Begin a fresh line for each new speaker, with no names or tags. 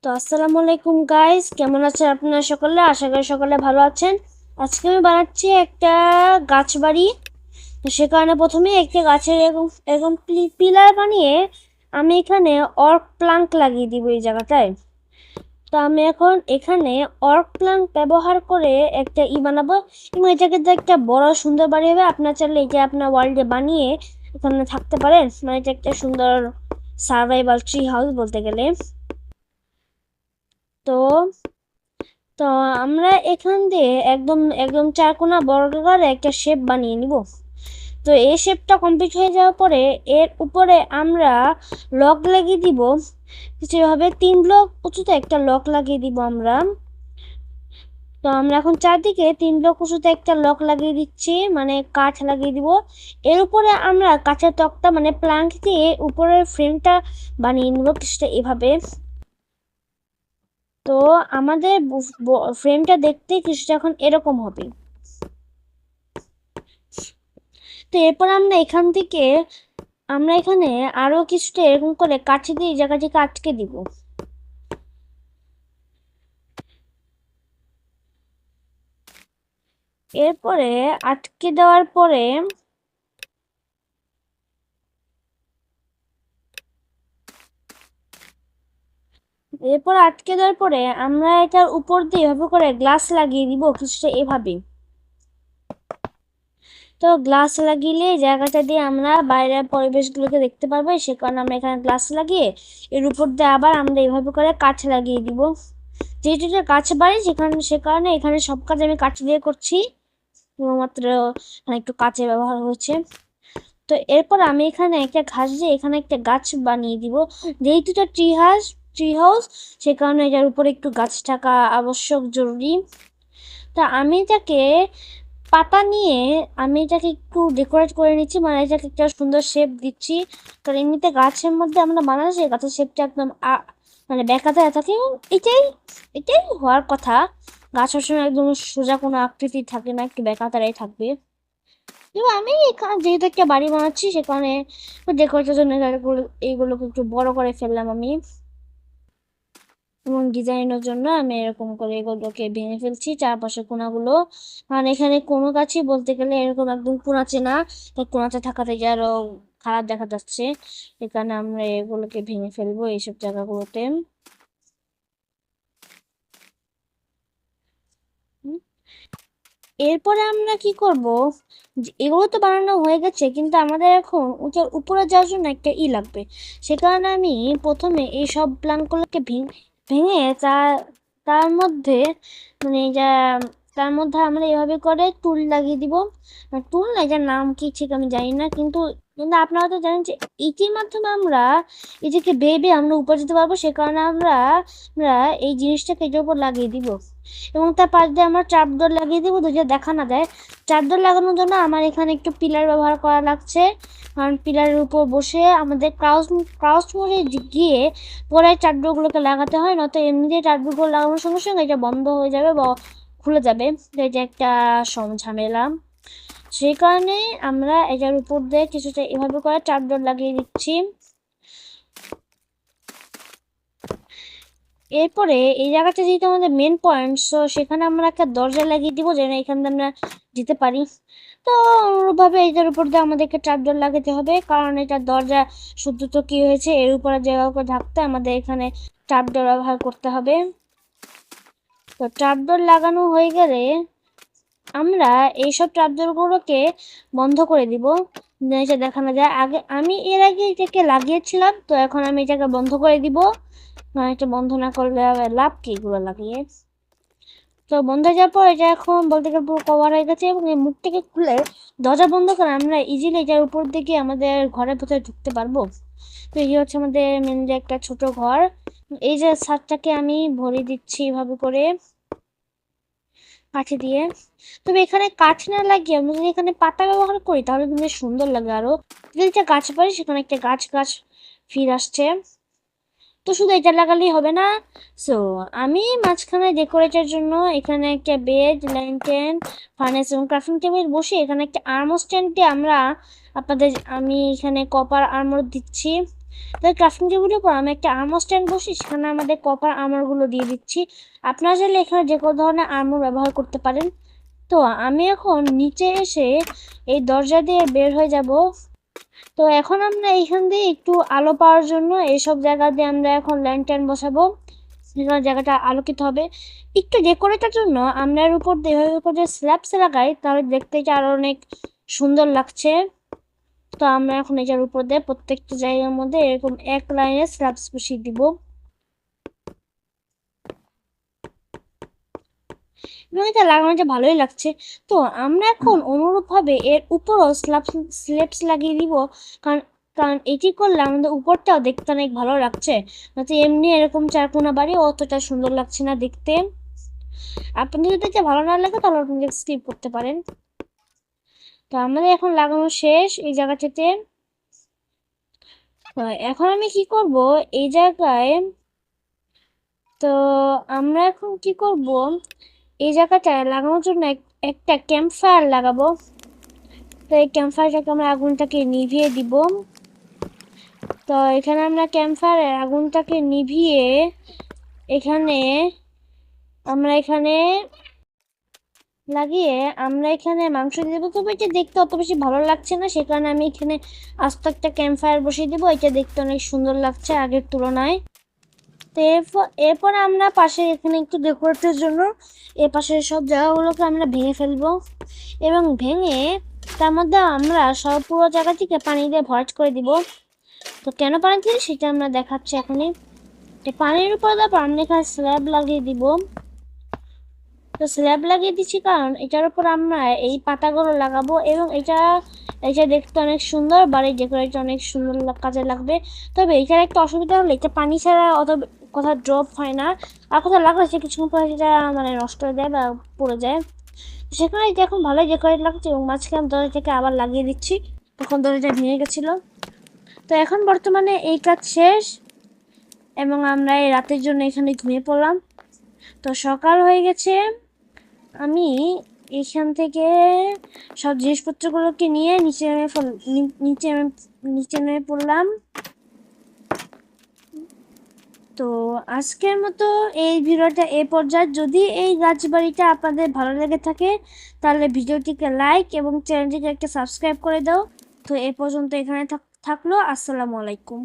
তো আসসালামু আলাইকুম গাইস, কেমন আছেন আপনারা সকলে? আশা করি সকলে ভালো আছেন। আজকে আমি বানাচ্ছি একটা গাছ বাড়ি। সে কারণে প্রথমে একটা গাছের এরকম এরকম পিলার বানিয়ে আমি এখানে অর্ক প্লাঙ্ক লাগিয়ে দিব এই জায়গাটায়। তো আমি এখন এখানে অর্ক প্লাঙ্ক ব্যবহার করে একটা বানাবো এবং এটাকে যে একটা বড় সুন্দর বাড়ি হবে। আপনার চাইলে এটা আপনার ওয়ার্ল্ডে বানিয়ে এখানে থাকতে পারেন। মানে এটা একটা সুন্দর সার্ভাইভাল ট্রি হাউস বলতে গেলে। তো তো আমরা এখান দিয়ে একদম একদম চারকোনা বর্গাকারে একটা শেপ বানিয়ে নিব। তো এই শেপটা কমপ্লিট হয়ে যাওয়ার পরে এর উপরে আমরা লক লাগিয়ে দিব। যেভাবে 3 ব্লক উঁচুতে একটা লক লাগিয়ে দিব আমরা। তো আমরা এখন চারদিকে 3 ব্লক উঁচুতে একটা লক লাগিয়ে দিচ্ছি, মানে কাঠ লাগিয়ে দিব। এর উপরে আমরা কাঠের তক্তা মানে প্লাঙ্ক দিয়ে উপরের ফ্রেমটা বানিয়ে নিব কিছুটা এভাবে। তো আমাদের ফ্রেমটা দেখতে কিছুটা এখন এরকম হবে। তো এরপর আমরা এখানে আরো কিছুটা এরকম করে কাঠি দিয়ে এই জায়গাটিকে আটকে দিব। এরপরে আটকে দেওয়ার পরে আমরা এটার উপর দিয়ে এভাবে করে গ্লাস লাগিয়ে দিব কিছুটা এভাবে। তো গ্লাস লাগিয়ে জায়গাটা দিয়ে আমরা বাইরের পরিবেশগুলোকে দেখতে পারবো, সে কারণে আমরা এখানে গ্লাস লাগিয়ে এর উপর দিয়ে আবার আমরা এভাবে করে কাঠ লাগিয়ে দিব। যেহেতু এটা কাঠ বাড়ি সে কারণে এখানে সব কাজ আমি কাঠ দিয়ে করছি, শুধুমাত্র এখানে একটু কাঠের ব্যবহার হয়েছে। তো এরপর আমি এখানে একটা ঘাস দিয়ে এখানে একটা গাছ বানিয়ে দিব। যেহেতু এটা ট্রি হাউস সে কারণে এটার উপরে একটু গাছ থাকা আবশ্যক, জরুরি। তা পাতা নিয়ে আমি এটাকে একটু ডেকোরেট করে নিচ্ছি, মানে এটাকে একটা সুন্দর শেপ দিচ্ছি। কারণ এমনিতে গাছের মধ্যে আমরা বানানো সেই গাছের শেপটা একদম মানে বেঁকাতে থাকে, এবং এটাই এটাই হওয়ার কথা। গাছ সবসময় একদম সোজা কোনো আকৃতি থাকে না, একটু বেঁকাতারাই থাকবে। কিন্তু আমি এখানে যেহেতু একটা বাড়ি বানাচ্ছি সে কারণে ডেকোরেটের জন্য এইগুলোকে একটু বড় করে ফেললাম আমি, এবং ডিজাইনের জন্য আমি এরকম করে এগুলোকে ভেঙে ফেলছি চারপাশে কোনাগুলো। কারণ এখানে কোনো গাছই বলতে গেলে এরকম একদম কোনাচে না, তাই কোনাচে থাকা থেকে আরো খারাপ দেখা যাচ্ছে। এখানে আমরা এগুলোকে ভেঙে ফেলবো এইসব জায়গাগুলোতে। এরপরে আমরা কি করব, এগুলো তো বানানো হয়ে গেছে, কিন্তু আমাদের এখন ওটার উপরে যাওয়ার জন্য একটা লাগবে। সে কারণে আমি প্রথমে এই সব প্ল্যানগুলোকে ভেঙে তার মধ্যে মানে যা তার মধ্যে আমরা এভাবে করে টুল লাগিয়ে দিব। টুল না, যার নাম কি ঠিক আমি জানি না, কিন্তু কিন্তু আপনারা তো জানেন যে ইটির মাধ্যমে আমরা এটাকে বেয়ে আমরা উপরে যেতে পারবো। সে কারণে আমরা এই জিনিসটাকে এটার উপর লাগিয়ে দিব, এবং তার পাশ দিয়ে আমরা ট্র্যাপডোর লাগিয়ে দেবো যদি দেখা না দেয়। ট্র্যাপডোর লাগানোর জন্য আমার এখানে একটু পিলার ব্যবহার করা লাগছে, কারণ পিলারের উপর বসে আমাদের ক্রাউচ মোড়ে গিয়ে পরে ট্র্যাপডোরগুলোকে লাগাতে হয়, নয়তো এমনিতে ট্র্যাপডোরগুলো লাগানোর সঙ্গে সঙ্গে এটা বন্ধ হয়ে যাবে বা খুলে যাবে। তো এটা একটা ঝামেলা। সেই কারণে আমরা এটার উপর দিয়ে কিছুটা এভাবে করে ট্র্যাপডোর লাগিয়ে দিচ্ছি। এরপরে এই জায়গাটা যেহেতু আমাদের মেন পয়েন্ট, সো সেখানে আমরা একটা দরজা লাগিয়ে দিব যেন এখান দিয়ে আমরা যেতে পারি। তো অনুরূপভাবে এটার উপর দিয়ে আমাদেরকে ট্র্যাপডোর লাগাতে হবে, কারণ এটা দরজা শুদ্ধ তো কি হয়েছে, এর উপরে জায়গা করে ঢাকতে আমাদের এখানে ট্র্যাপডোর ব্যবহার করতে হবে। তো ট্র্যাপডোর লাগানো হয়ে গেলে আমরা এইসব ট্র্যাপডোরগুলোকে বন্ধ করে দিব, এটা দেখানো যায়। এর আগে এটাকে লাগিয়েছিলাম, তো এখন আমি এটাকে বন্ধ করে দিব। এটা বন্ধ না করলে লাভ কি এগুলো লাগিয়ে। তো বন্ধ হয়ে যাওয়ার পর এটা এখন বলতে গেলে পুরো কভার হয়ে গেছে, এবং এই মুখটাকে খুলে দরজা বন্ধ করে আমরা ইজিলি এটার উপর দিকে আমাদের ঘরের ভেতরে ঢুকতে পারবো। তো এই হচ্ছে আমাদের মেনলি একটা ছোট ঘর। এই যে ছাদটাকে আমি ভরিয়ে দিচ্ছি এভাবে করে কাঠি দিয়ে। তবে এখানে কাঠ না লাগিয়ে আমরা যদি এখানে পাতা ব্যবহার করি তাহলে কিন্তু সুন্দর লাগে আরো। যদি একটা গাছ পারি সেখানে একটা গাছ গাছ ফির আসছে। তো শুধু এটা লাগালেই হবে না। সো আমি মাঝখানে ডেকোরেটের জন্য এখানে একটা বেড, ল্যান্টেন, ফার্নেস এবং ক্রাফটিং টেবিল বসে এখানে একটা আর্মর স্ট্যান্ড দিয়ে আমি এখানে কপার আর্মর দিচ্ছি। তো ক্রাফটিং টেবিলের উপর আমি একটা আর্মর স্ট্যান্ড বসি, সেখানে আমাদের কপার আর্মরগুলো দিয়ে দিচ্ছি। আপনারা চাইলে এখানে যে কোনো ধরনের আর্মর ব্যবহার করতে পারেন। তো আমি এখন নিচে এসে এই দরজা দিয়ে বের হয়ে যাব। তো এখন আমরা এখান দিয়ে একটু আলো পাওয়ার জন্য এইসব জায়গা দিয়ে আমরা এখন ল্যান্টার্ন বসাবো, যেখানে জায়গাটা আলোকিত হবে। একটু ডেকোরেটের জন্য আমরা এর উপর দিয়ে এভাবে করে স্ল্যাবস লাগাই, তাহলে দেখতে এটা আরো অনেক সুন্দর লাগছে। তো আমরা এখন এটার উপর দিয়ে প্রত্যেকটা জায়গার মধ্যে এরকম এক লাইনে স্ল্যাবস বসিয়ে দিব, এবং এটা লাগানোটা ভালোই লাগছে। তো আমরা এখন অনুরূপভাবে এর উপরও স্ল্যাবস লাগিয়ে দিব, কারণ কারণ এটি করলে আমাদের উপরটাও দেখতে অনেক ভালো লাগছে। নয়তো এমনি এরকম চারকোনা বাড়ি অতটা সুন্দর লাগছে না দেখতে। আপনি যদি এটা ভালো না লাগে তাহলে আপনি স্কিপ করতে পারেন। তো আমাদের এখন লাগানো শেষ এই জায়গাটাতে। এখন আমি কি করব এই জায়গায়, তো আমরা এখন কি করব এই জায়গাটায় লাগানোর জন্য একটা ক্যাম্প ফায়ার লাগাবো। তো এই ক্যাম্প ফায়ারটাকে আমরা আগুনটাকে নিভিয়ে দিব। তো এখানে আমরা ক্যাম্প ফায়ারের আগুনটাকে নিভিয়ে এখানে লাগিয়ে আমরা এখানে মাংস দিয়ে দেবো। তবে এটা দেখতে অত বেশি ভালো লাগছে না, সে কারণে আমি এখানে আস্ত একটা ক্যাম্প ফায়ার বসিয়ে দেবো। এটা দেখতে অনেক সুন্দর লাগছে আগের তুলনায়। তো এরপর আমরা পাশে এখানে একটু ডেকোরেটের জন্য এ পাশের সব জায়গাগুলোকে আমরা ভেঙে ফেলবো, এবং ভেঙে তার মধ্যে আমরা সব পুরো জায়গাটিকে পানি দিয়ে ভরাট করে দিব। তো কেন পানি দিই সেটা আমরা দেখাচ্ছি এখনই। পানির উপরে তারপর আমরা এখানে স্ল্যাব লাগিয়ে দিব। তো স্ল্যাব লাগিয়ে দিচ্ছি কারণ এটার উপর আমরা এই পাতাগুলো লাগাবো, এবং এটা দেখতে অনেক সুন্দর, বাড়ির ডেকোরেট অনেক সুন্দর কাজে লাগবে। তবে এটার একটা অসুবিধা হলো এটা পানি ছাড়া অত কথা ড্রপ হয় না, আর কোথাও লাগলে সে কিছুক্ষণ পরে সেটা মানে নষ্ট হয়ে যায় বা পড়ে যায়। সেখানে এটা এখন ভালোই ডেকোরেট লাগছে, এবং মাঝখানে দরজাটাকে আবার লাগিয়ে দিচ্ছি, তখন দরজাটা ভেঙে গেছিলো। তো এখন বর্তমানে এই কাজ শেষ, এবং আমরা এই রাতের জন্য এখানে ঘুমিয়ে পড়লাম। তো সকাল হয়ে গেছে, আমি এখান থেকে সব জিনিসপত্রগুলোকে নিয়ে নিচে নেমে পড়লাম। তো আজকের মতো এই ভিডিওটা এ পর্যায়ে। যদি এই রাজবাড়িটা আপনাদের ভালো লেগে থাকে তাহলে ভিডিওটিকে লাইক এবং চ্যানেলটিকে একটা সাবস্ক্রাইব করে দাও। তো এ পর্যন্ত এখানে থাকলো। আসসালামু আলাইকুম।